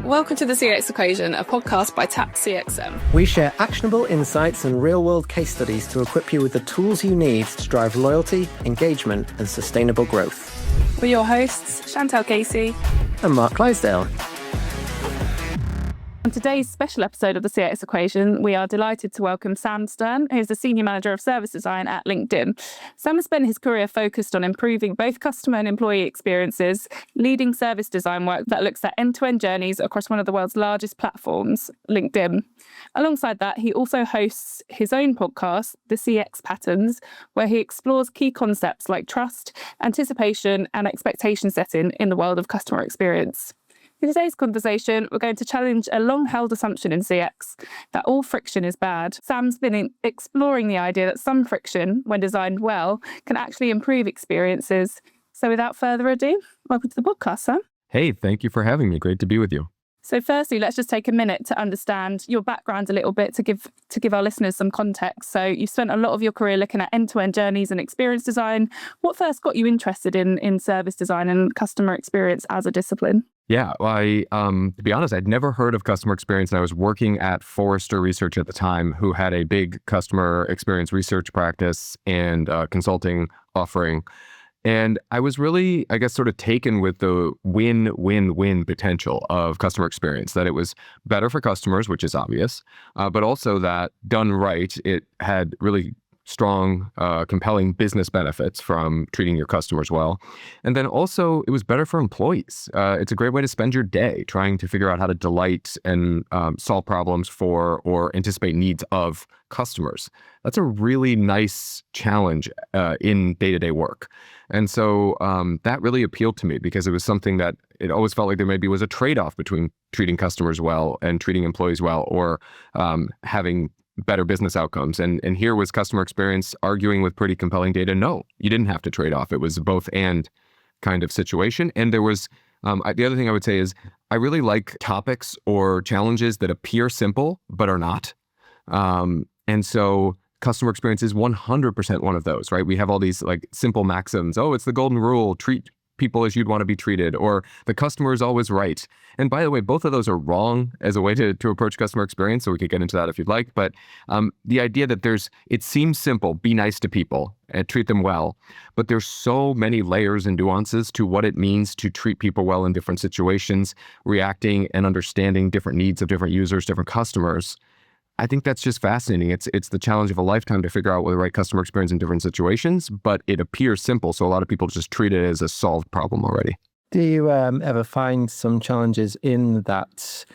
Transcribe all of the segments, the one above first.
Welcome to the CX Equation, a podcast by Tap CXM. We share actionable insights and real-world case studies to equip you with the tools you need to drive loyalty, engagement, and sustainable growth. We're your hosts, Chantal Casey and Mark Clydesdale. On today's special episode of the CX Equation, we are delighted to welcome Sam Stern, who's the Senior Manager of Service Design at LinkedIn. Sam has spent his career focused on improving both customer and employee experiences, leading service design work that looks at end-to-end journeys across one of the world's largest platforms, LinkedIn. Alongside that, he also hosts his own podcast, The CX Patterns, where he explores key concepts like trust, anticipation, and expectation setting in the world of customer experience. In today's conversation, we're going to challenge a long-held assumption in CX that all friction is bad. Sam's been exploring the idea that some friction, when designed well, can actually improve experiences. So without further ado, welcome to the podcast, Sam. Hey, thank you for having me. Great to be with you. So firstly, let's just take a minute to understand your background a little bit to give our listeners some context. So you spent a lot of your career looking at end-to-end journeys and experience design. What first got you interested in service design and customer experience as a discipline? Yeah, well, to be honest, I'd never heard of customer experience, and I was working at Forrester Research at the time, who had a big customer experience research practice and consulting offering. And I was really, I guess, sort of taken with the win-win-win potential of customer experience, that it was better for customers, which is obvious, but also that done right, it had really strong, compelling business benefits from treating your customers well. And then also it was better for employees. It's a great way to spend your day trying to figure out how to delight and solve problems for or anticipate needs of customers. That's a really nice challenge in day-to-day work. And so that really appealed to me because it was something that it always felt like there maybe was a trade-off between treating customers well and treating employees well, or having better business outcomes. And here was customer experience arguing with pretty compelling data. No, you didn't have to trade off. It was a both and kind of situation. And there was, the other thing I would say is I really like topics or challenges that appear simple, but are not. And so customer experience is 100% one of those, right? We have all these like simple maxims. Oh, it's the golden rule, treat people as you'd want to be treated, or the customer is always right. And by the way, both of those are wrong as a way to approach customer experience. So we could get into that if you'd like. But the idea that it seems simple, be nice to people and treat them well, but there's so many layers and nuances to what it means to treat people well in different situations, reacting and understanding different needs of different users, different customers. I think that's just fascinating. It's the challenge of a lifetime to figure out what the right customer experience in different situations, but it appears simple. So a lot of people just treat it as a solved problem already. Do you ever find some challenges in that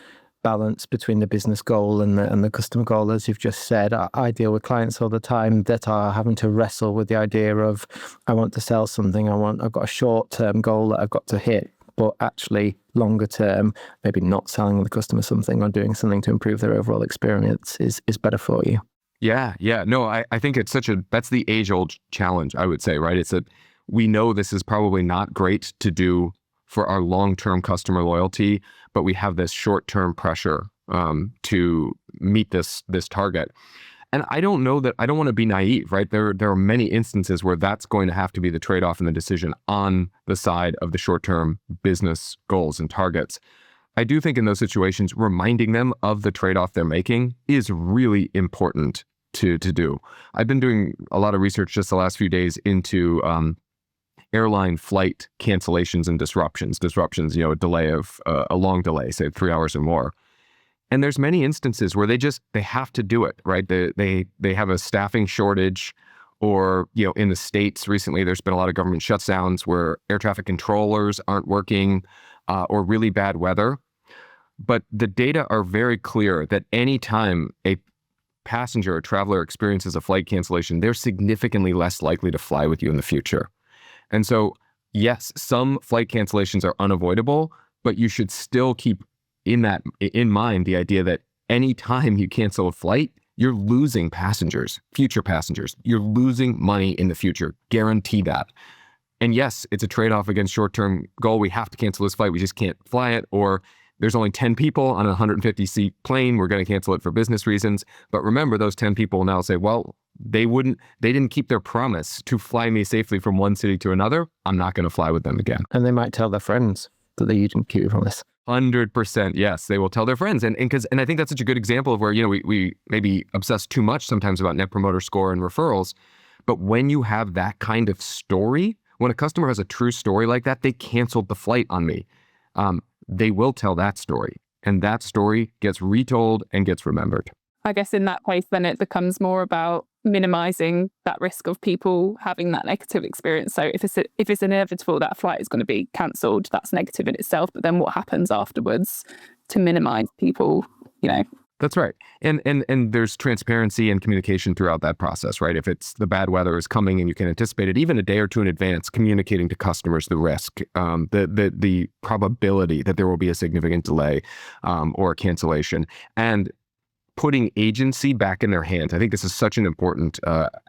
balance between the business goal and the customer goal? As you've just said, I deal with clients all the time that are having to wrestle with the idea of, I want to sell something, I've got a short-term goal that I've got to hit, but actually longer term, maybe not selling the customer something or doing something to improve their overall experience is better for you. Yeah. No, I think it's that's the age-old challenge, I would say, right? It's that we know this is probably not great to do for our long-term customer loyalty, but we have this short-term pressure to meet this target. And I don't want to be naive, right? There are many instances where that's going to have to be the trade-off in the decision on the side of the short-term business goals and targets. I do think in those situations, reminding them of the trade-off they're making is really important to do. I've been doing a lot of research just the last few days into airline flight cancellations and disruptions. Disruptions, a delay of a long delay, say 3 hours or more. And there's many instances where they have to do it, right? They have a staffing shortage, or, in the States recently, there's been a lot of government shutdowns where air traffic controllers aren't working, or really bad weather. But the data are very clear that anytime a passenger or traveler experiences a flight cancellation, they're significantly less likely to fly with you in the future. And so, yes, some flight cancellations are unavoidable, but you should still keep in mind the idea that any time you cancel a flight, you're losing passengers, future passengers. You're losing money in the future. Guarantee that. And yes, it's a trade-off against short-term goal. We have to cancel this flight. We just can't fly it. Or there's only 10 people on a 150-seat plane. We're going to cancel it for business reasons. But remember, those 10 people now say, well, they didn't keep their promise to fly me safely from one city to another. I'm not going to fly with them again. And they might tell their friends that you didn't keep your promise. 100% yes. They will tell their friends. And I think that's such a good example of where, we maybe obsess too much sometimes about Net Promoter Score and referrals. But when you have that kind of story, when a customer has a true story like that, they canceled the flight on me. They will tell that story. And that story gets retold and gets remembered. I guess in that case, then it becomes more about minimizing that risk of people having that negative experience. So if it's inevitable that a flight is going to be cancelled, that's negative in itself. But then what happens afterwards to minimize people, That's right. And there's transparency and communication throughout that process, right? If it's the bad weather is coming and you can anticipate it even a day or two in advance, communicating to customers the risk, the probability that there will be a significant delay or a cancellation, and putting agency back in their hands. I think this is such an important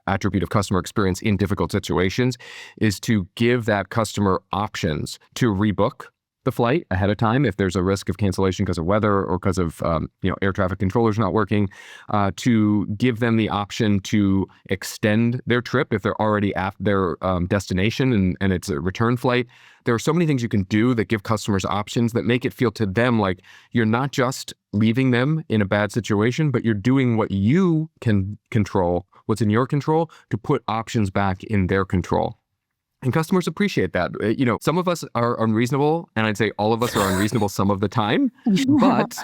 attribute of customer experience in difficult situations, is to give that customer options to rebook the flight ahead of time if there's a risk of cancellation because of weather or because of air traffic controllers not working, to give them the option to extend their trip if they're already at their destination and it's a return flight. There are so many things you can do that give customers options that make it feel to them like you're not just leaving them in a bad situation, but you're doing what you can control, what's in your control, to put options back in their control. And customers appreciate that. Some of us are unreasonable, and I'd say all of us are unreasonable some of the time. But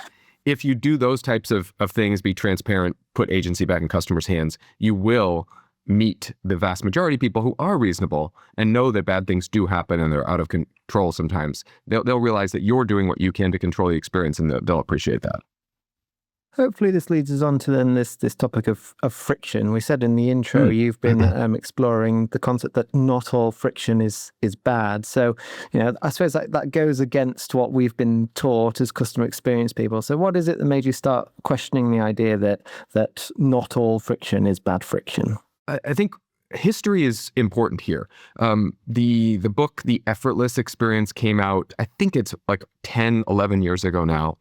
if you do those types of things, be transparent, put agency back in customers' hands, you will meet the vast majority of people who are reasonable and know that bad things do happen and they're out of control sometimes. They'll realize that you're doing what you can to control the experience, and they'll appreciate that. Hopefully this leads us on to then this topic of friction. We said in the intro, you've been exploring the concept that not all friction is bad. So, I suppose that goes against what we've been taught as customer experience people. So what is it that made you start questioning the idea that not all friction is bad friction? I think history is important here. The book, The Effortless Experience, came out, I think it's like 10, 11 years ago now.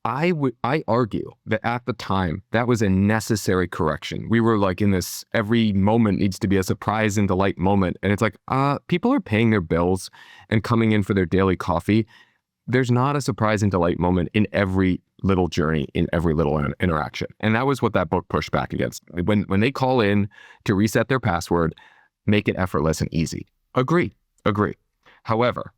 I argue that at the time, that was a necessary correction. We were like in this, every moment needs to be a surprise and delight moment. And it's like, people are paying their bills and coming in for their daily coffee. There's not a surprise and delight moment in every little journey, in every little interaction. And that was what that book pushed back against. When they call in to reset their password, make it effortless and easy. Agree. However,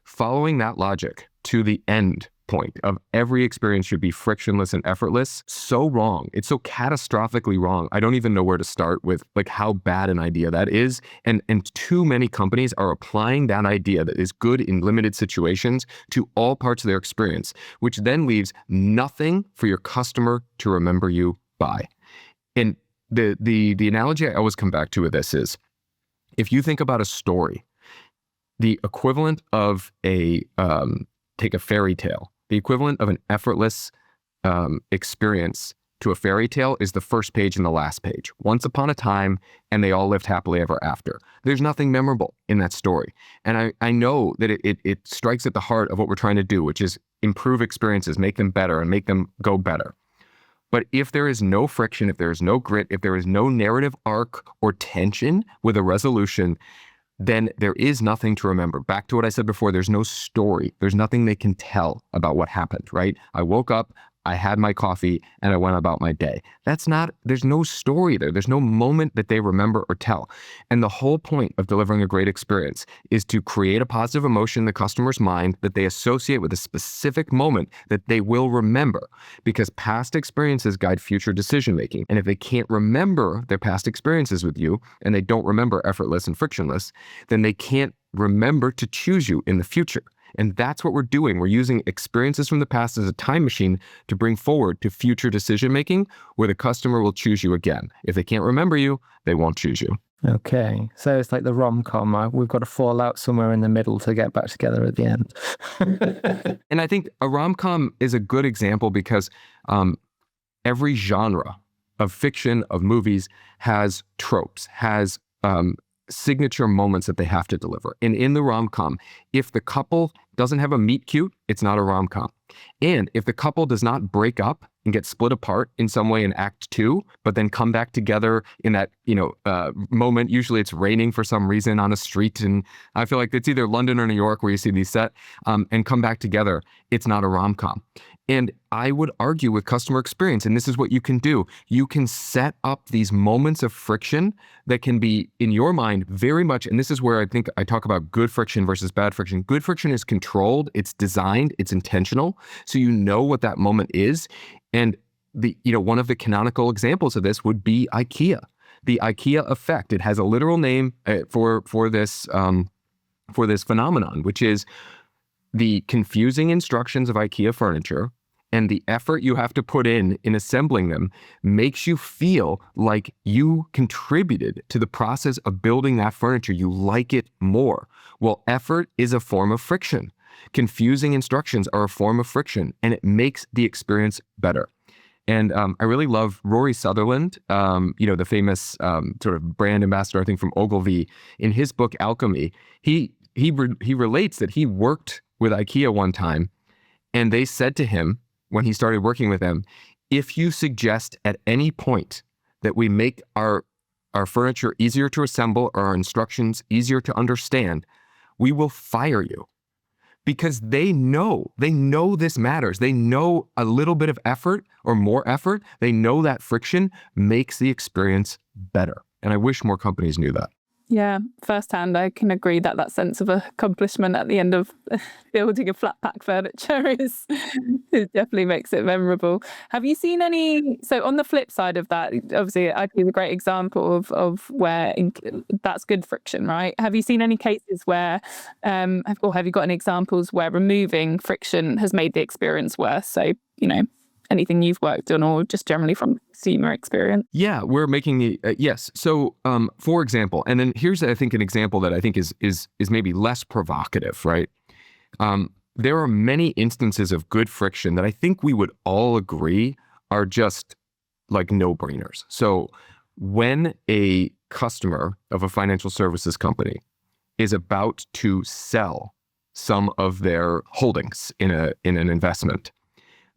following that logic to the end point of every experience should be frictionless and effortless, so wrong. It's so catastrophically wrong. I don't even know where to start with like how bad an idea that is. And too many companies are applying that idea that is good in limited situations to all parts of their experience, which then leaves nothing for your customer to remember you by. And the analogy I always come back to with this is, if you think about a story, the equivalent of take a fairy tale. The equivalent of an effortless experience to a fairy tale is the first page and the last page. Once upon a time, and they all lived happily ever after. There's nothing memorable in that story. And I know that it strikes at the heart of what we're trying to do, which is improve experiences, make them better, and make them go better. But if there is no friction, if there is no grit, if there is no narrative arc or tension with a resolution, then there is nothing to remember. Back to what I said before, there's no story. There's nothing they can tell about what happened, right? I woke up, I had my coffee, and I went about my day. There's no story there. There's no moment that they remember or tell. And the whole point of delivering a great experience is to create a positive emotion in the customer's mind that they associate with a specific moment that they will remember, because past experiences guide future decision-making. And if they can't remember their past experiences with you, and they don't remember effortless and frictionless, then they can't remember to choose you in the future. And that's what we're doing. We're using experiences from the past as a time machine to bring forward to future decision-making where the customer will choose you again. If they can't remember you, they won't choose you. Okay. So it's like the rom-com. We've got to fall out somewhere in the middle to get back together at the end. And I think a rom-com is a good example because every genre of fiction, of movies, has tropes, has signature moments that they have to deliver. And in the rom-com, if the couple doesn't have a meet cute, it's not a rom-com. And if the couple does not break up and get split apart in some way in act 2, but then come back together in that, moment. Usually it's raining for some reason on a street. And I feel like it's either London or New York where you see these set, and come back together. It's not a rom-com. And I would argue with customer experience, and this is what you can do. You can set up these moments of friction that can be, in your mind, very much, and this is where I think I talk about good friction versus bad friction. Good friction is controlled, it's designed, it's intentional, so you know what that moment is. And one of the canonical examples of this would be IKEA. The IKEA effect. It has a literal name for this phenomenon, which is the confusing instructions of IKEA furniture and the effort you have to put in assembling them makes you feel like you contributed to the process of building that furniture. You like it more. Well, effort is a form of friction. Confusing instructions are a form of friction, and it makes the experience better. And I really love Rory Sutherland, the famous sort of brand ambassador, I think, from Ogilvy. In his book, Alchemy, he relates that he worked with IKEA one time, and they said to him, when he started working with them, if you suggest at any point that we make our furniture easier to assemble or our instructions easier to understand, we will fire you. Because they know this matters. They know a little bit of effort or more effort. They know that friction makes the experience better. And I wish more companies knew that. Yeah, firsthand, I can agree that sense of accomplishment at the end of building a flat pack furniture it definitely makes it memorable. Have you seen any? So on the flip side of that, obviously, I'd give a great example of where that's good friction, right? Have you seen any cases where, or have you got any examples where removing friction has made the experience worse? So, anything you've worked on, or just generally from consumer experience? Yeah, we're making the yes. So, for example, and then here's I think an example that I think is maybe less provocative, right? There are many instances of good friction that I think we would all agree are just like no-brainers. So, when a customer of a financial services company is about to sell some of their holdings in an investment,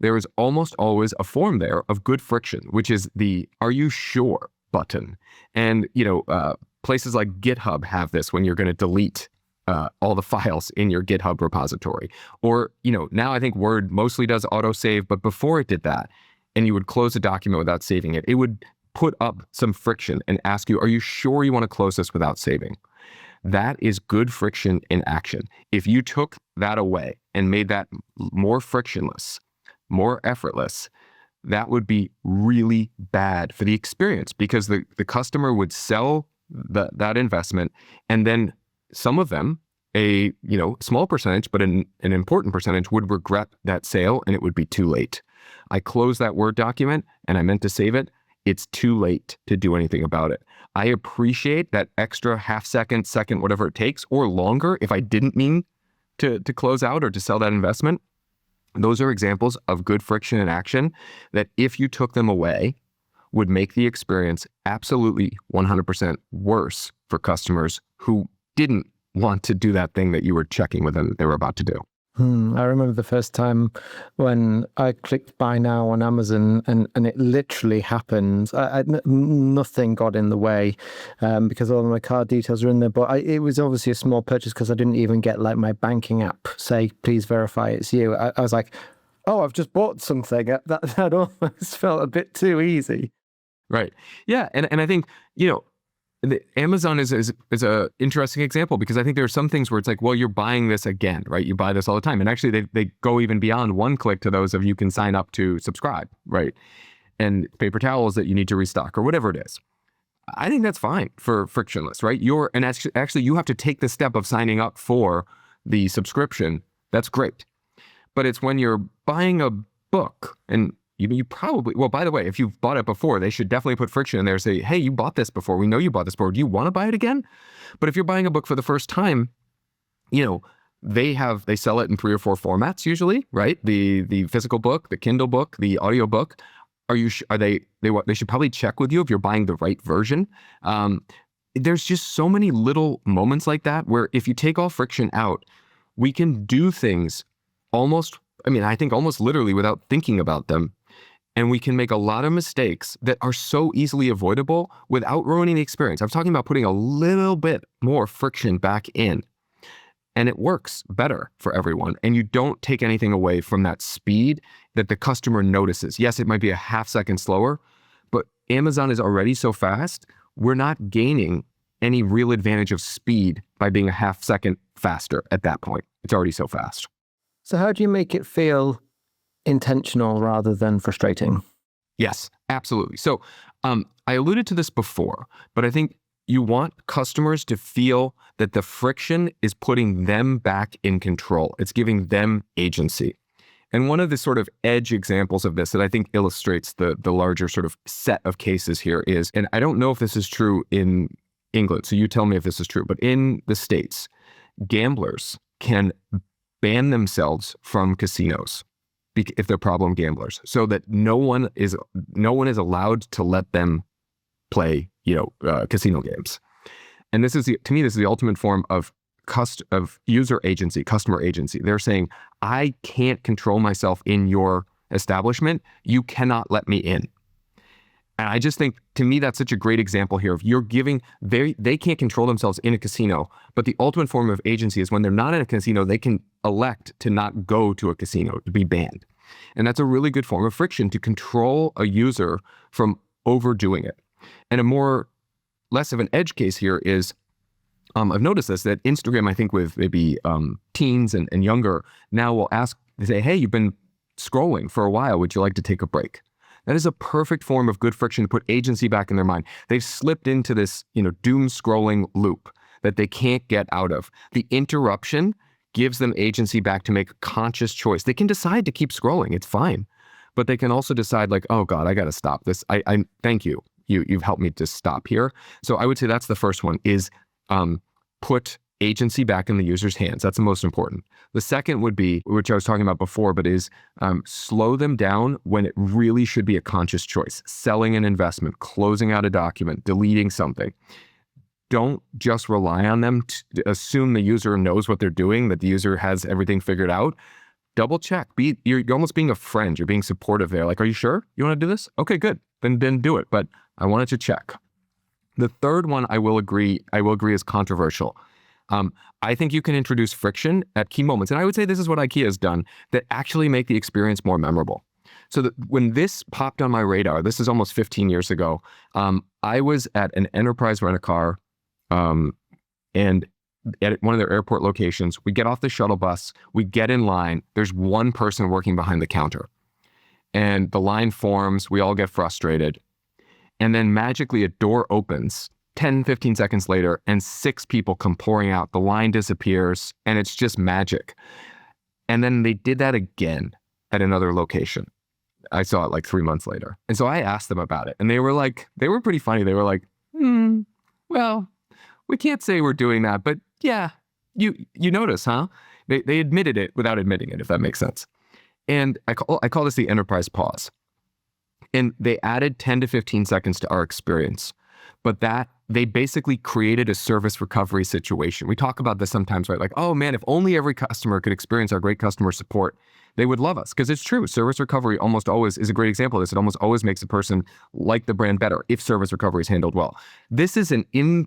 there is almost always a form there of good friction, which is the "Are you sure?" button. And, places like GitHub have this when you're going to delete all the files in your GitHub repository. Or, now I think Word mostly does autosave, but before it did that, and you would close a document without saving it, it would put up some friction and ask you, are you sure you want to close this without saving? That is good friction in action. If you took that away and made that more frictionless, more effortless, that would be really bad for the experience, because the customer would sell that investment, and then some of them, a small percentage, but an important percentage, would regret that sale, and it would be too late. I closed that Word document and I meant to save it. It's too late to do anything about it. I appreciate that extra half second, whatever it takes, or longer if I didn't mean to close out or to sell that investment. Those are examples of good friction in action that, if you took them away, would make the experience absolutely 100% worse for customers who didn't want to do that thing that you were checking with them they were about to do. I remember the first time when I clicked buy now on Amazon, and it literally happened. Nothing got in the way because all of my card details were in there. But it was obviously a small purchase because I didn't even get my banking app say, please verify it's you. I was like, oh, I've just bought something. That almost felt a bit too easy. Right. Yeah. And I think, Amazon is a interesting example, because I think there are some things where it's like, well, you're buying this again, right? You buy this all the time. And actually they go even beyond one click to those of you can sign up to subscribe, right? And paper towels that you need to restock or whatever it is. I think that's fine for frictionless, right? Actually you have to take the step of signing up for the subscription. That's great. But it's when you're buying a book, and you probably, well, by the way, if you've bought it before, they should definitely put friction in there. Say, hey, you bought this before. We know you bought this before. Do you want to buy it again? But if you're buying a book for the first time, they sell it in 3 or 4 formats usually, right? The physical book, the Kindle book, the audio book. They should probably check with you if you're buying the right version. There's just so many little moments like that where, if you take all friction out, we can do things almost literally without thinking about them. And we can make a lot of mistakes that are so easily avoidable without ruining the experience. I'm talking about putting a little bit more friction back in. And it works better for everyone. And you don't take anything away from that speed that the customer notices. Yes, it might be a half second slower, but Amazon is already so fast, we're not gaining any real advantage of speed by being a half second faster at that point. It's already so fast. So how do you make it feel intentional rather than frustrating? Yes, absolutely. So I alluded to this before, but I think you want customers to feel that the friction is putting them back in control. It's giving them agency. And one of the sort of edge examples of this that I think illustrates the larger sort of set of cases here is, and I don't know if this is true in England, so you tell me if this is true, but in the States, gamblers can ban themselves from casinos if they're problem gamblers, so that no one is allowed to let them play, casino games. And this is to me, this is the ultimate form of user agency, customer agency. They're saying, I can't control myself in your establishment. You cannot let me in. And I just think, to me, that's such a great example here of you're giving, they can't control themselves in a casino, but the ultimate form of agency is when they're not in a casino, they can elect to not go to a casino, to be banned. And that's a really good form of friction to control a user from overdoing it. And less of an edge case here is, I've noticed this, that Instagram, I think with maybe teens and younger, now will they say, hey, you've been scrolling for a while. Would you like to take a break? That is a perfect form of good friction to put agency back in their mind. They've slipped into this, doom scrolling loop that they can't get out of. The interruption gives them agency back to make a conscious choice. They can decide to keep scrolling. It's fine. But they can also decide like, oh God, I got to stop this. I thank you. You've helped me to stop here. So I would say that's the first one is put agency back in the user's hands. That's the most important. The second would be, which I was talking about before, but is slow them down when it really should be a conscious choice. Selling an investment, closing out a document, deleting something. Don't just rely on them to assume the user knows what they're doing, that the user has everything figured out. Double check. You're almost being a friend. You're being supportive there. Like, are you sure you want to do this? Okay, good. Then do it. But I wanted to check. The third one I will agree is controversial. I think you can introduce friction at key moments. And I would say this is what IKEA has done that actually make the experience more memorable. So that when this popped on my radar, this is almost 15 years ago, I was at an enterprise rent-a-car and at one of their airport locations. We get off the shuttle bus, we get in line, there's one person working behind the counter. And the line forms, we all get frustrated. And then magically a door opens 10, 15 seconds later, and 6 people come pouring out. The line disappears, and it's just magic. And then they did that again at another location. I saw it like 3 months later. And so I asked them about it, and they were pretty funny. They were like, well, we can't say we're doing that, but yeah, you notice, huh? They admitted it without admitting it, if that makes sense. And I call this the enterprise pause. And they added 10 to 15 seconds to our experience. But that they basically created a service recovery situation. We talk about this sometimes, right? Like, oh man, if only every customer could experience our great customer support, they would love us. Because it's true. Service recovery almost always is a great example of this. It almost always makes a person like the brand better if service recovery is handled well. This is an in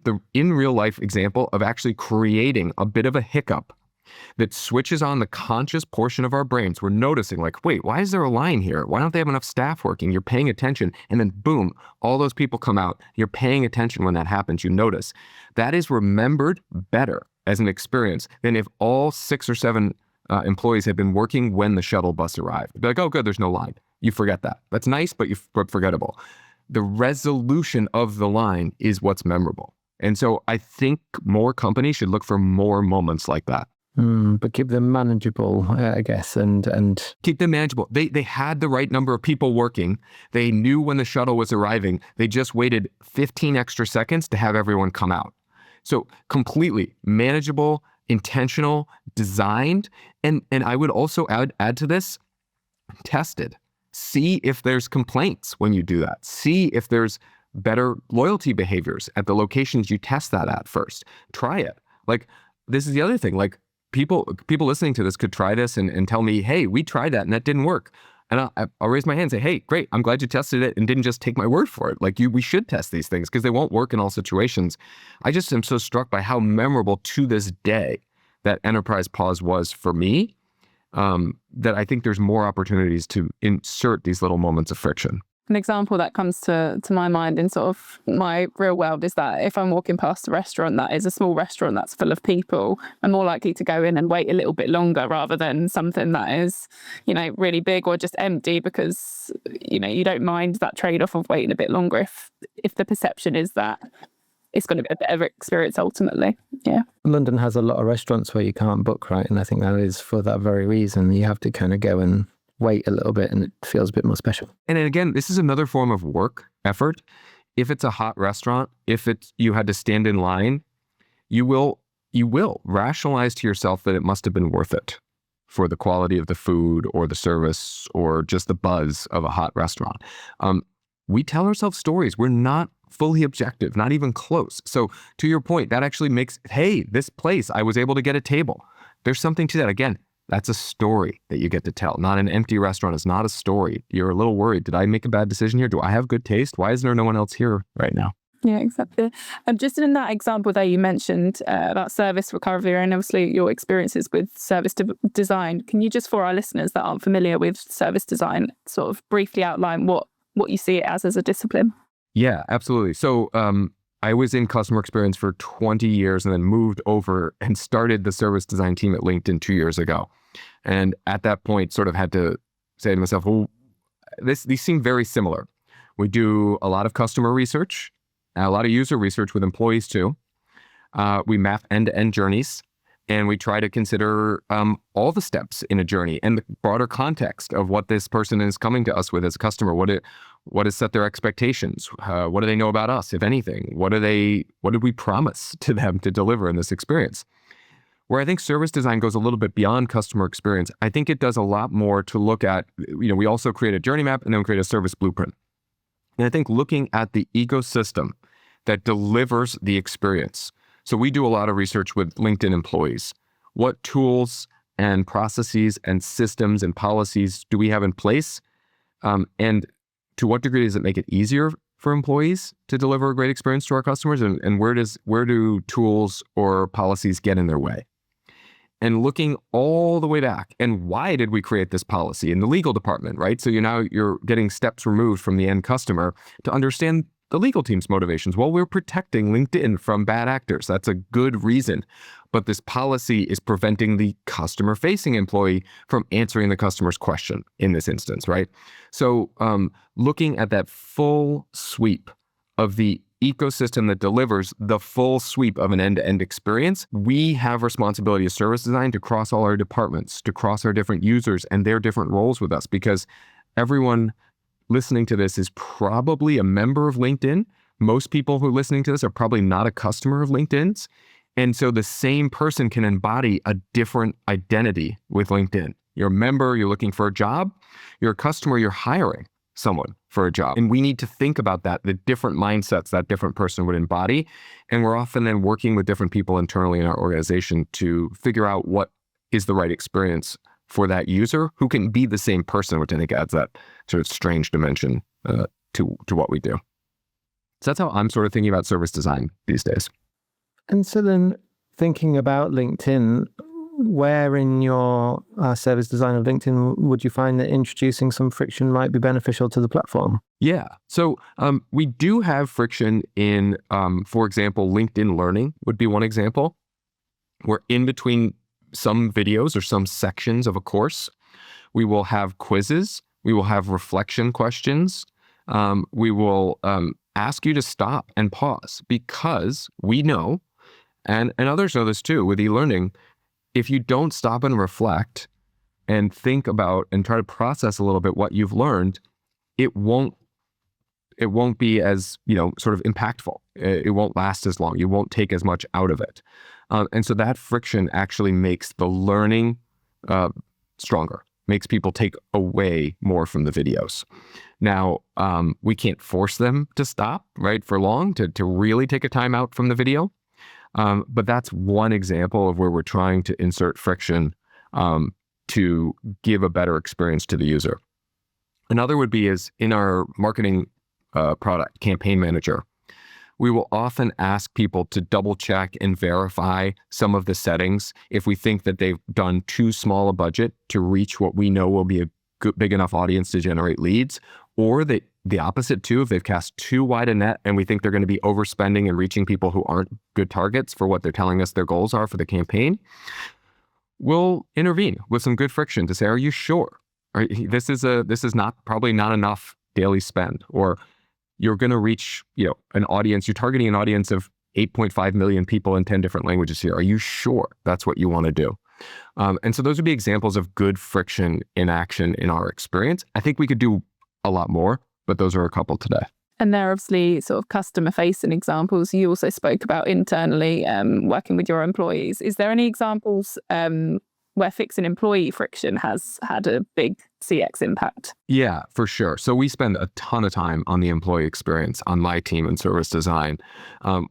real life example of actually creating a bit of a hiccup that switches on the conscious portion of our brains. We're noticing like, wait, why is there a line here? Why don't they have enough staff working? You're paying attention. And then boom, all those people come out. You're paying attention when that happens. You notice. That is remembered better as an experience than if all 6 or 7 employees had been working when the shuttle bus arrived. You'd be like, oh good, there's no line. You forget that. That's nice, but forgettable. The resolution of the line is what's memorable. And so I think more companies should look for more moments like that. But keep them manageable, I guess, and keep them manageable. They had the right number of people working. They knew when the shuttle was arriving. They just waited 15 extra seconds to have everyone come out. So completely manageable, intentional, designed, and I would also add to this, tested. See if there's complaints when you do that. See if there's better loyalty behaviors at the locations you test that at first. Try it. Like, this is the other thing. Like, people listening to this could try this and tell me, hey, we tried that and that didn't work. And I'll raise my hand and say, hey, great, I'm glad you tested it and didn't just take my word for it. Like we should test these things because they won't work in all situations. I just am so struck by how memorable to this day that enterprise pause was for me, that I think there's more opportunities to insert these little moments of friction. An example that comes to my mind in sort of my real world is that if I'm walking past a restaurant that is a small restaurant that's full of people, I'm more likely to go in and wait a little bit longer rather than something that is, really big or just empty, because, you don't mind that trade-off of waiting a bit longer if the perception is that it's going to be a better experience ultimately. Yeah. London has a lot of restaurants where you can't book, right? And I think that is for that very reason. You have to kind of go and wait a little bit, and it feels a bit more special. And again, this is another form of work effort. If it's a hot restaurant, if you had to stand in line, you will rationalize to yourself that it must have been worth it for the quality of the food or the service or just the buzz of a hot restaurant. We tell ourselves stories. We're not fully objective, not even close. So to your point, that actually makes, hey, this place, I was able to get a table. There's something to that. Again, that's a story that you get to tell. Not an empty restaurant. It's not a story. You're a little worried. Did I make a bad decision here? Do I have good taste? Why is there no one else here right now? Yeah, exactly. Just in that example there, you mentioned about service recovery and obviously your experiences with service design. Can you just, for our listeners that aren't familiar with service design, sort of briefly outline what you see it as a discipline? Yeah, absolutely. So I was in customer experience for 20 years and then moved over and started the service design team at LinkedIn 2 years ago. And at that point, sort of had to say to myself, well, these seem very similar. We do a lot of customer research, a lot of user research with employees too. We map end-to-end journeys, and we try to consider all the steps in a journey and the broader context of what this person is coming to us with as a customer. What has set their expectations? What do they know about us, if anything? What did we promise to them to deliver in this experience? Where I think service design goes a little bit beyond customer experience, I think it does a lot more to look at, we also create a journey map and then we create a service blueprint. And I think looking at the ecosystem that delivers the experience. So we do a lot of research with LinkedIn employees. What tools and processes and systems and policies do we have in place? And to what degree does it make it easier for employees to deliver a great experience to our customers? And where do tools or policies get in their way? And looking all the way back, and why did we create this policy in the legal department, right? So you're getting steps removed from the end customer to understand the legal team's motivations. Well, we're protecting LinkedIn from bad actors. That's a good reason. But this policy is preventing the customer-facing employee from answering the customer's question in this instance, right? So looking at that full sweep of the ecosystem that delivers the full sweep of an end-to-end experience, we have responsibility as service design to cross all our departments, to cross our different users and their different roles with us, because everyone listening to this is probably a member of LinkedIn. Most people who are listening to this are probably not a customer of LinkedIn's. And so the same person can embody a different identity with LinkedIn. You're a member, you're looking for a job. You're a customer, you're hiring someone for a job. And we need to think about that, the different mindsets that different person would embody. And we're often then working with different people internally in our organization to figure out what is the right experience for that user who can be the same person, which I think adds that sort of strange dimension to what we do. So that's how I'm sort of thinking about service design these days. And so then thinking about LinkedIn, where in your service design of LinkedIn would you find that introducing some friction might be beneficial to the platform? Yeah. So we do have friction in, for example, LinkedIn Learning would be one example. Where in between some videos or some sections of a course, we will have quizzes, we will have reflection questions, we will ask you to stop and pause, because we know, and others know this too with e-learning, if you don't stop and reflect and think about and try to process a little bit what you've learned, it won't be as, sort of impactful. It won't last as long. You won't take as much out of it. And so that friction actually makes the learning stronger, makes people take away more from the videos. Now, we can't force them to stop, right, for long, to really take a time out from the video. But that's one example of where we're trying to insert friction to give a better experience to the user. Another would be is in our marketing product, Campaign Manager, we will often ask people to double check and verify some of the settings if we think that they've done too small a budget to reach what we know will be a big enough audience to generate leads, or the opposite too, if they've cast too wide a net and we think they're going to be overspending and reaching people who aren't good targets for what they're telling us their goals are for the campaign, we'll intervene with some good friction to say, are you sure? This is probably not enough daily spend, or you're going to reach, an audience, you're targeting an audience of 8.5 million people in 10 different languages here. Are you sure that's what you want to do? And so those would be examples of good friction in action in our experience. I think we could do a lot more, but those are a couple today. And they're obviously sort of customer-facing examples. You also spoke about internally working with your employees. Is there any examples where fixing employee friction has had a big CX impact? Yeah, for sure. So we spend a ton of time on the employee experience on my team in service design.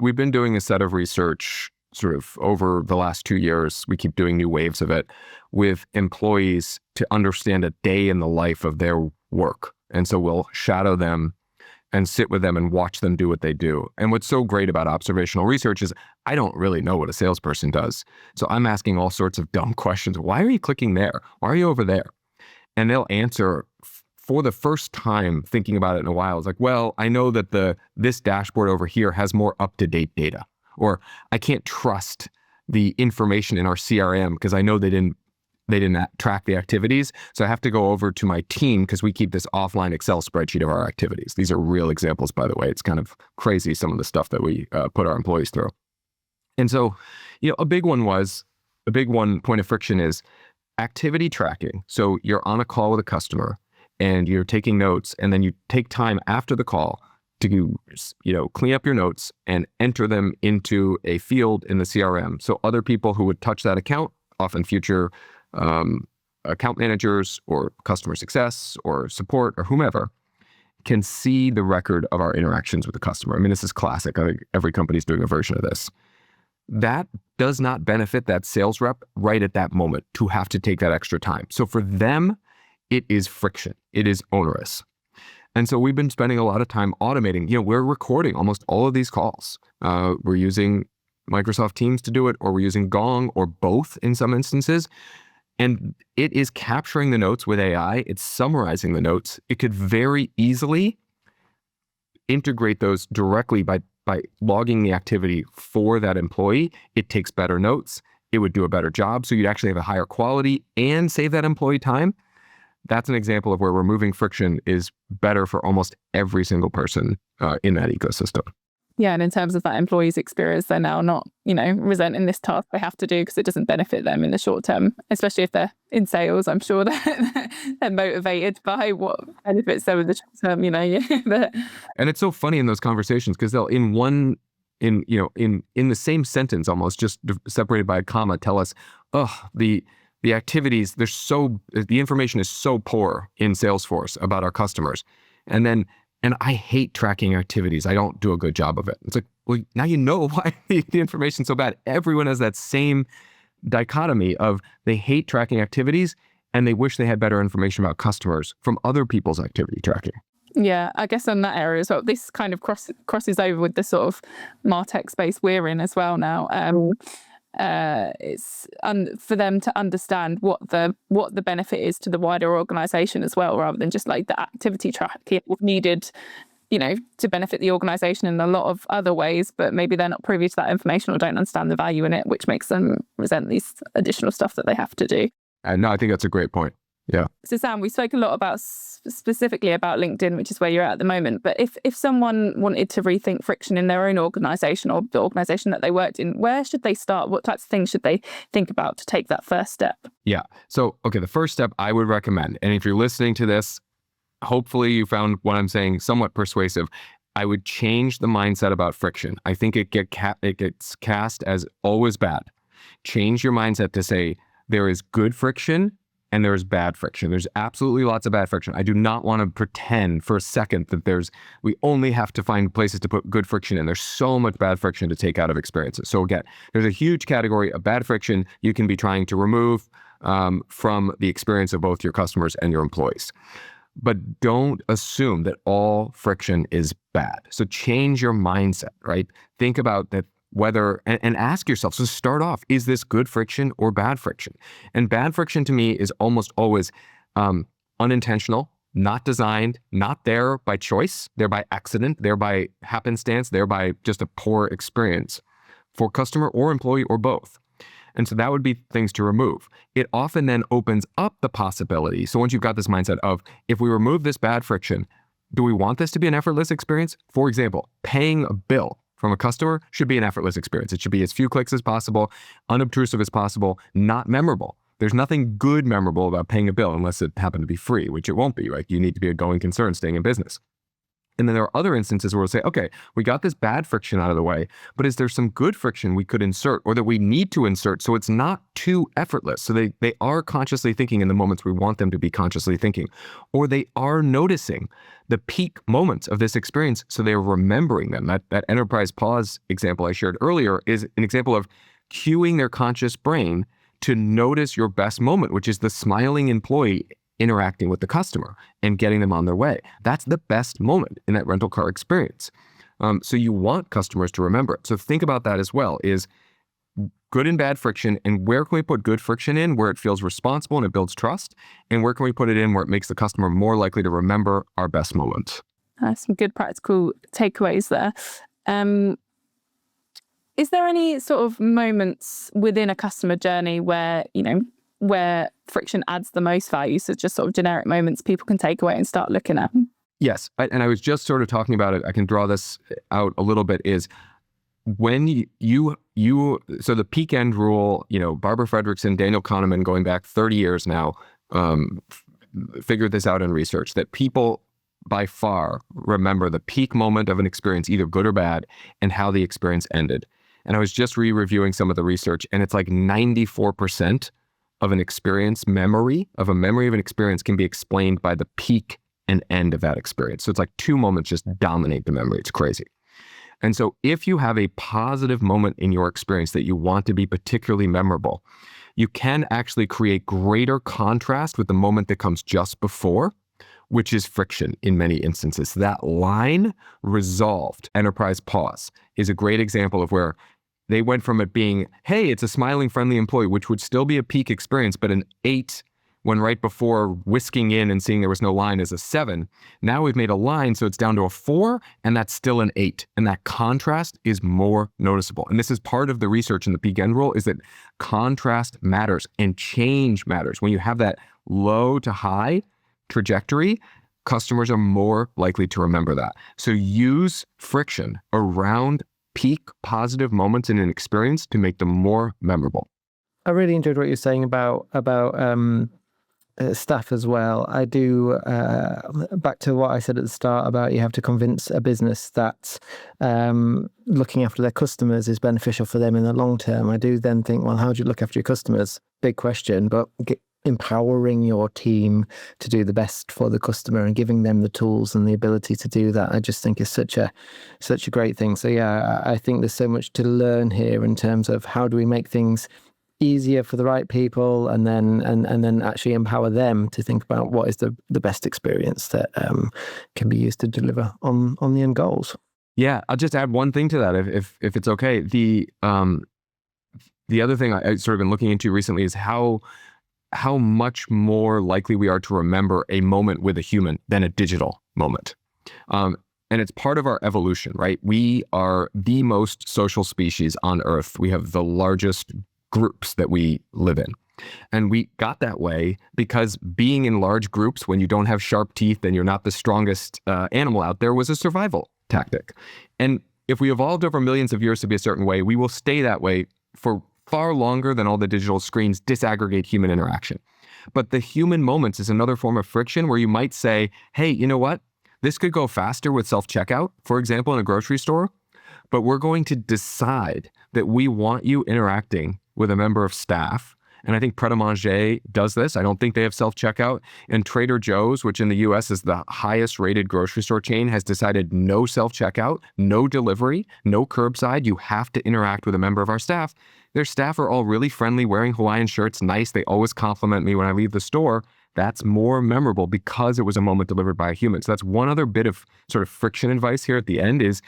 We've been doing a set of research sort of over the last 2 years. We keep doing new waves of it with employees to understand a day in the life of their work. And so we'll shadow them and sit with them and watch them do what they do. And what's so great about observational research is I don't really know what a salesperson does. So I'm asking all sorts of dumb questions. Why are you clicking there? Why are you over there? And they'll answer for the first time thinking about it in a while. It's like, well, I know that this dashboard over here has more up-to-date data. Or I can't trust the information in our CRM because I know they didn't track the activities. So I have to go over to my team because we keep this offline Excel spreadsheet of our activities. These are real examples, by the way. It's kind of crazy, some of the stuff that we put our employees through. And so, a big one point of friction is activity tracking. So you're on a call with a customer and you're taking notes, and then you take time after the call to, clean up your notes and enter them into a field in the CRM. So other people who would touch that account, often future account managers or customer success or support or whomever, can see the record of our interactions with the customer. I mean, this is classic. I think every company's doing a version of this. That does not benefit that sales rep right at that moment to have to take that extra time. So for them, it is friction. It is onerous. And so we've been spending a lot of time automating. We're recording almost all of these calls. We're using Microsoft Teams to do it, or we're using Gong, or both in some instances. And it is capturing the notes with AI. It's summarizing the notes. It could very easily integrate those directly by logging the activity for that employee. It takes better notes. It would do a better job. So you'd actually have a higher quality and save that employee time. That's an example of where removing friction is better for almost every single person in that ecosystem. Yeah, and in terms of that employee's experience, they're now not, resenting this task they have to do because it doesn't benefit them in the short term, especially if they're in sales. I'm sure they're motivated by what benefits them in the short term, And it's so funny in those conversations because they'll in the same sentence almost, just separated by a comma, tell us, the activities, the information is so poor in Salesforce about our customers. And I hate tracking activities. I don't do a good job of it. It's like, well, now you know why the information's so bad. Everyone has that same dichotomy of they hate tracking activities and they wish they had better information about customers from other people's activity tracking. Yeah, I guess on that area as well, this kind of crosses over with the sort of MarTech space we're in as well now. It's for them to understand what the benefit is to the wider organization as well, rather than just like the activity tracking needed, to benefit the organization in a lot of other ways, but maybe they're not privy to that information or don't understand the value in it, which makes them resent these additional stuff that they have to do. No, I think that's a great point. Yeah. So Sam, we spoke a lot about specifically about LinkedIn, which is where you're at the moment. But if someone wanted to rethink friction in their own organization or the organization that they worked in, where should they start? What types of things should they think about to take that first step? Yeah. So, the first step I would recommend, and if you're listening to this, hopefully you found what I'm saying somewhat persuasive. I would change the mindset about friction. I think it gets cast as always bad. Change your mindset to say there is good friction and there's bad friction. There's absolutely lots of bad friction. I do not want to pretend for a second that we only have to find places to put good friction in. There's so much bad friction to take out of experiences. So again, there's a huge category of bad friction you can be trying to remove from the experience of both your customers and your employees. but don't assume that all friction is bad. So change your mindset, right? Think about that whether, and ask yourself, so start off, is this good friction or bad friction? And bad friction to me is almost always unintentional, not designed, not there by choice, there by accident, there by happenstance, there by just a poor experience for customer or employee or both. And so that would be things to remove. It often then opens up the possibility. So once you've got this mindset of, if we remove this bad friction, do we want this to be an effortless experience? For example, paying a bill from a customer should be an effortless experience. It should be as few clicks as possible, unobtrusive as possible, not memorable. There's nothing good memorable about paying a bill unless it happened to be free, which it won't be, right? You need to be a going concern staying in business. And then there are other instances where we'll say, okay, we got this bad friction out of the way, but is there some good friction we could insert or that we need to insert so it's not too effortless? So they are consciously thinking in the moments we want them to be consciously thinking, or they are noticing the peak moments of this experience so they're remembering them. That enterprise pause example I shared earlier is an example of cueing their conscious brain to notice your best moment, which is the smiling employee interacting with the customer and getting them on their way. That's the best moment in that rental car experience. So you want customers to remember it. So think about that as well, is good and bad friction, and where can we put good friction in where it feels responsible and it builds trust, and where can we put it in where it makes the customer more likely to remember our best moment? Some good practical takeaways there. Is there any sort of moments within a customer journey where, where friction adds the most value? So just sort of generic moments people can take away and start looking at. Yes. And I was just sort of talking about it. I can draw this out a little bit, is when so the peak end rule, Barbara Fredrickson, Daniel Kahneman, going back 30 years now, figured this out in research, that people by far remember the peak moment of an experience, either good or bad, and how the experience ended. And I was just reviewing some of the research, and it's like 94% of an experience memory of an experience can be explained by the peak and end of that experience. So it's like two moments just dominate the memory. It's crazy. And so if you have a positive moment in your experience that you want to be particularly memorable, you can actually create greater contrast with the moment that comes just before, which is friction in many instances. That line, resolved, enterprise pause, is a great example of where they went from it being, hey, it's a smiling, friendly employee, which would still be a peak experience, but an 8 when right before whisking in and seeing there was no line is a 7. Now we've made a line, so it's down to a 4, and that's still an 8. And that contrast is more noticeable. And this is part of the research in the peak end rule, is that contrast matters and change matters. When you have that low to high trajectory, customers are more likely to remember that. So use friction around peak positive moments in an experience to make them more memorable. I really enjoyed what you're saying about staff as well. I do, back to what I said at the start about you have to convince a business that looking after their customers is beneficial for them in the long term. I do then think, well, how do you look after your customers? Big question, but empowering your team to do the best for the customer and giving them the tools and the ability to do that, I just think is such a great thing. So yeah, I think there's so much to learn here in terms of how do we make things easier for the right people, and then actually empower them to think about what is the best experience that can be used to deliver on the end goals. Yeah, I'll just add one thing to that, if it's okay. The other thing I sort of been looking into recently is how much more likely we are to remember a moment with a human than a digital moment. And it's part of our evolution, right? We are the most social species on Earth. We have the largest groups that we live in. And we got that way because being in large groups when you don't have sharp teeth and you're not the strongest animal out there was a survival tactic. And if we evolved over millions of years to be a certain way, we will stay that way for far longer than all the digital screens disaggregate human interaction. But the human moments is another form of friction where you might say, hey, you know what? This could go faster with self-checkout, for example, in a grocery store, but we're going to decide that we want you interacting with a member of staff. And I think Pret a Manger does this. I don't think they have self-checkout. And Trader Joe's, which in the US is the highest rated grocery store chain, has decided no self-checkout, no delivery, no curbside. You have to interact with a member of our staff. Their staff are all really friendly, wearing Hawaiian shirts, nice. They always compliment me when I leave the store. that's more memorable because it was a moment delivered by a human. So that's one other bit of sort of friction advice here at the end is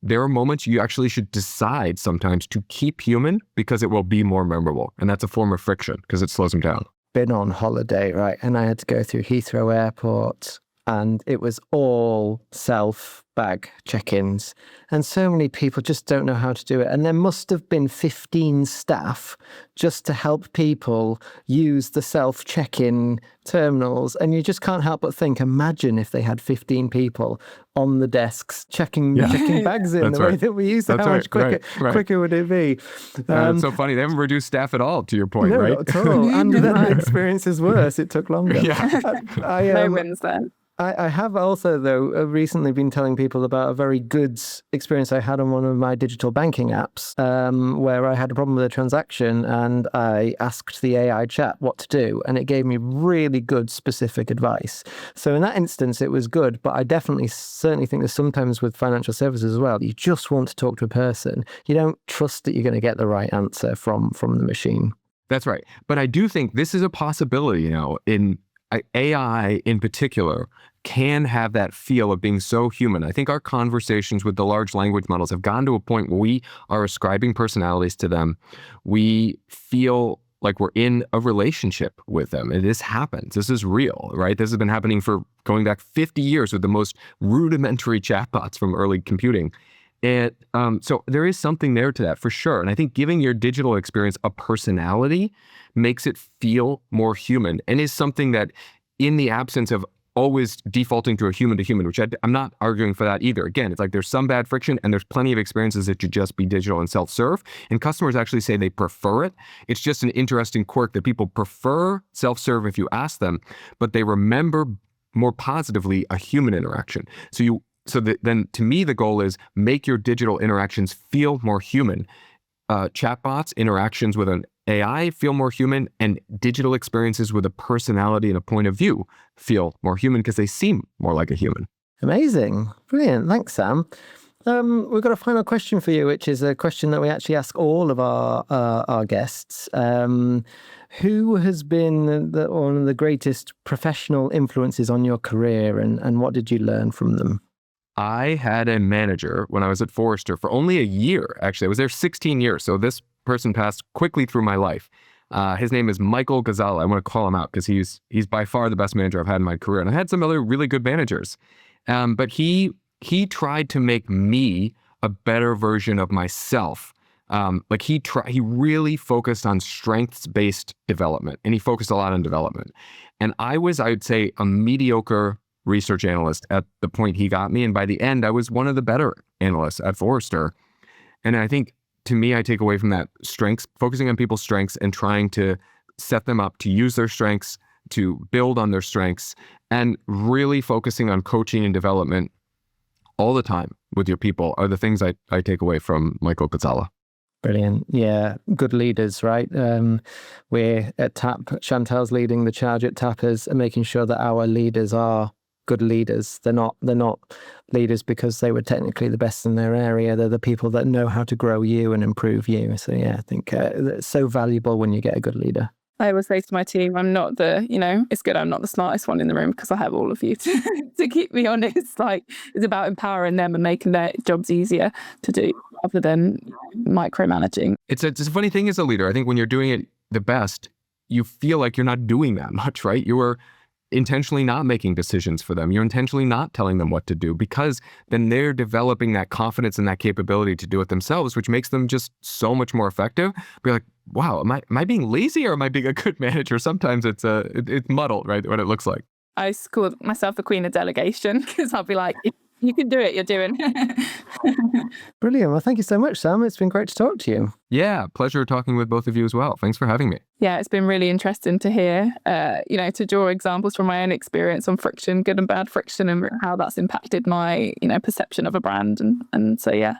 there are moments you actually should decide sometimes to keep human because it will be more memorable. And that's a form of friction because it slows them down. Been on holiday, right? And I had to go through Heathrow Airport and it was all self bag check-ins. And so many people just don't know how to do it. And there must have been 15 staff just to help people use the self check-in terminals. And you just can't help but think, imagine if they had 15 people on the desks checking bags in way that we used to. How much quicker would it be? It's so funny. They haven't reduced staff at all, to your point, no, right? Not at all. And then the experience is worse. It took longer. No wins there. I have also, though, recently been telling people about a very good experience I had on one of my digital banking apps where I had a problem with a transaction and I asked the AI chat what to do and it gave me really good specific advice. So in that instance, it was good, but I certainly think there's sometimes with financial services as well, you just want to talk to a person. You don't trust that you're going to get the right answer from the machine. That's right. But I do think this is a possibility, in AI in particular can have that feel of being so human. I think our conversations with the large language models have gone to a point where we are ascribing personalities to them. We feel like we're in a relationship with them. And this happens. This is real, right? This has been happening for going back 50 years with the most rudimentary chatbots from early computing. And so there is something there to that for sure. And I think giving your digital experience a personality makes it feel more human and is something that in the absence of always defaulting to a human, which I'm not arguing for that either. Again, it's like there's some bad friction and there's plenty of experiences that should just be digital and self-serve. And customers actually say they prefer it. It's just an interesting quirk that people prefer self-serve if you ask them, but they remember more positively a human interaction. Then to me, the goal is make your digital interactions feel more human. Chatbots, interactions with an AI feel more human, and digital experiences with a personality and a point of view feel more human because they seem more like a human. Amazing. Brilliant. Thanks, Sam. We've got a final question for you, which is a question that we actually ask all of our guests. Who has been one of the greatest professional influences on your career and what did you learn from them? I had a manager when I was at Forrester for only a year, actually. I was there 16 years, so this person passed quickly through my life. His name is Michael Ghazala. I want to call him out because he's by far the best manager I've had in my career. And I had some other really good managers. But he tried to make me a better version of myself. He really focused on strengths-based development, and he focused a lot on development. And I would say, a mediocre research analyst at the point he got me. And by the end, I was one of the better analysts at Forrester. And I think, to me, I take away from that strengths, focusing on people's strengths and trying to set them up to use their strengths, to build on their strengths, and really focusing on coaching and development all the time with your people are the things I take away from Michael Ghazala. Brilliant. Yeah. Good leaders, right? We're at Tap, Chantel's leading the charge at Tap and making sure that our leaders are good leaders. They're not leaders because they were technically the best in their area. They're the people that know how to grow you and improve you. So yeah, I think it's so valuable when you get a good leader. I always say to my team, I'm not it's good I'm not the smartest one in the room because I have all of you to keep me honest. It's about empowering them and making their jobs easier to do rather than micromanaging. It's a funny thing as a leader. I think when you're doing it the best, you feel like you're not doing that much, right? You are intentionally not making decisions for them. You're intentionally not telling them what to do because then they're developing that confidence and that capability to do it themselves, which makes them just so much more effective. Be like, wow, am I being lazy or am I being a good manager? Sometimes it's muddled, right? What it looks like. I call myself the queen of delegation because I'll be like, if you can do it, you're doing. Brilliant. Well, thank you so much, Sam. It's been great to talk to you. Yeah, pleasure talking with both of you as well. Thanks for having me. Yeah, it's been really interesting to hear, to draw examples from my own experience on friction, good and bad friction, and how that's impacted my, perception of a brand. And so, yeah,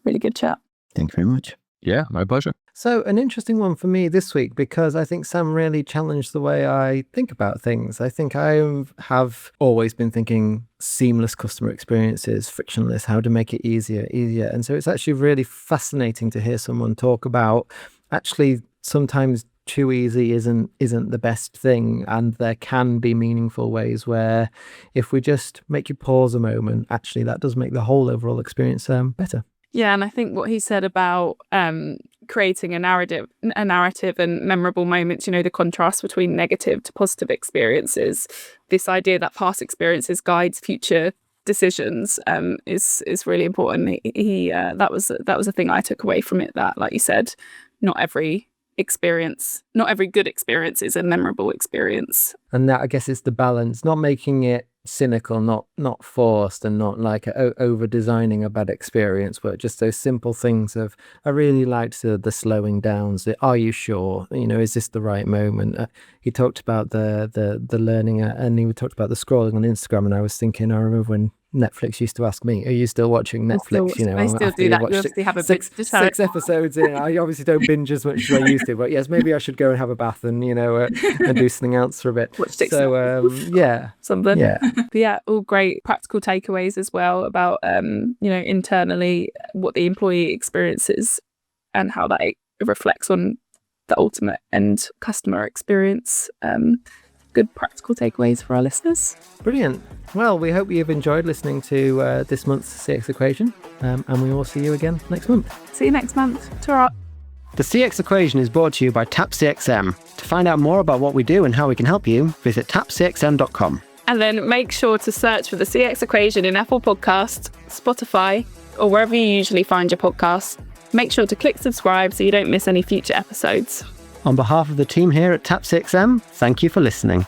really good chat. Thank you very much. Yeah, my pleasure. So an interesting one for me this week because I think Sam really challenged the way I think about things. I think I have always been thinking seamless customer experiences, frictionless, how to make it easier. And so it's actually really fascinating to hear someone talk about actually sometimes too easy isn't the best thing, and there can be meaningful ways where if we just make you pause a moment, actually that does make the whole overall experience better. Yeah, and I think what he said about creating a narrative and memorable moments, you know, the contrast between negative to positive experiences, this idea that past experiences guides future decisions is really important. He that was a thing I took away from it, that, like you said, not every good experience is a memorable experience. And that, I guess, is the balance, not making it cynical, not forced, and not like over designing a bad experience, but just those simple things of, I really liked the slowing downs, are you sure, you know, is this the right moment? He talked about the learning, and he talked about the scrolling on Instagram, and I was thinking, I remember when Netflix used to ask me, are you still watching Netflix? I still do that. You obviously have a six episodes in. I obviously don't binge as much as I used to, but yes, maybe I should go and have a bath and, you know, and do something else for a bit. Something. Yeah. But yeah, all great practical takeaways as well about, you know, internally what the employee experiences and how that reflects on the ultimate end customer experience. Good practical takeaways for our listeners. Brilliant. Well, we hope you've enjoyed listening to this month's CX Equation, and we will see you again next month. See you next month. Ta-ra. The CX Equation is brought to you by Tap CXM. To find out more about what we do and how we can help you, visit tapcxm.com. And then make sure to search for the CX Equation in Apple Podcasts, Spotify, or wherever you usually find your podcasts. Make sure to click subscribe so you don't miss any future episodes. On behalf of the team here at Tap CXM, thank you for listening.